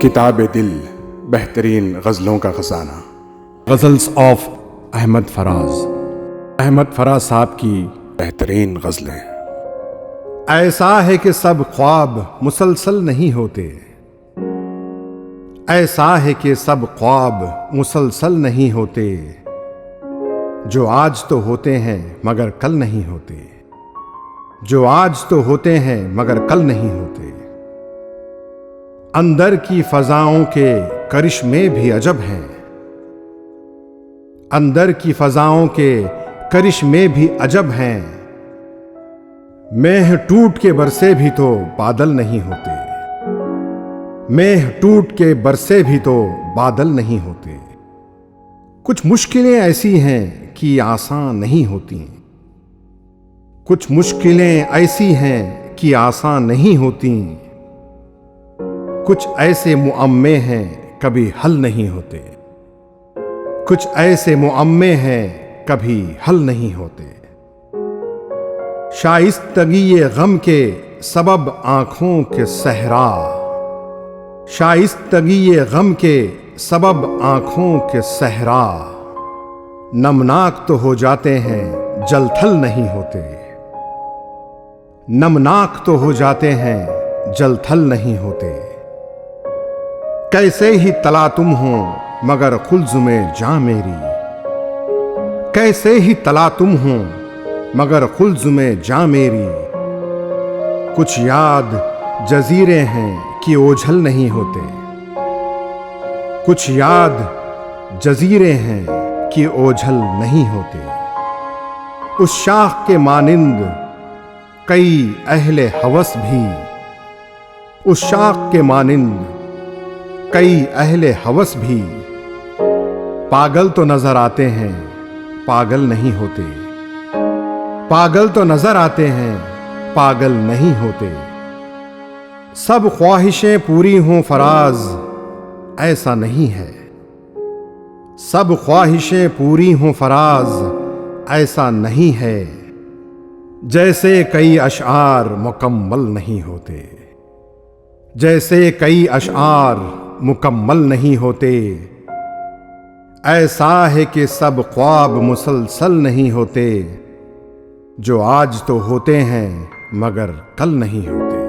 किताब दिल बेहतरीन गज़लों का खजाना। गज़ल्स ऑफ अहमद फराज। अहमद फराज साहब की बेहतरीन गज़लें। ऐसा है कि सब ख्वाब मुसलसल नहीं होते, ऐसा है कि सब ख्वाब मुसलसल नहीं होते, जो आज तो होते हैं मगर कल नहीं होते, जो आज तो होते हैं मगर कल नहीं होते। अंदर की फजाओं के करिश्मे भी अजब हैं, अंदर की फजाओं के करिश्मे भी अजब हैं। मेह टूट के बरसे भी तो बादल नहीं होते, मेह टूट के बरसे भी तो बादल नहीं होते। कुछ मुश्किलें ऐसी हैं कि आसान नहीं होती, कुछ मुश्किलें ऐसी हैं कि आसान नहीं होती। कुछ ऐसे मुअम्मे हैं कभी हल नहीं होते, कुछ ऐसे मुअम्मे हैं कभी हल नहीं होते। शाइस्तगी गम के सबब आंखों के सहरा, शाइस्तगी गम के सबब आंखों के सहरा। नमनाक तो हो जाते हैं जलथल नहीं होते, नमनाक तो हो जाते हैं जलथल नहीं होते। कैसे ही तला तुम हो मगर खुल्ज़ में जां मेरी, कैसे ही तला तुम हो मगर खुल्ज़ में जां मेरी। कुछ याद जजीरे हैं कि ओझल नहीं होते, कुछ याद जजीरे हैं कि ओझल नहीं होते। उस शाख के मानिंद कई अहले हवस भी, उस शाख के मानिंद कई अहले हवस भी। पागल तो नजर आते हैं पागल नहीं होते, पागल तो नजर आते हैं पागल नहीं होते। सब ख्वाहिशें पूरी हों फराज ऐसा नहीं है, सब ख्वाहिशें पूरी हों फराज ऐसा नहीं है। जैसे कई अशआर मुकम्मल नहीं होते, जैसे कई अशआर मुकम्मल नहीं होते। ऐसा है कि सब ख्वाब मुसलसल नहीं होते, जो आज तो होते हैं मगर कल नहीं होते।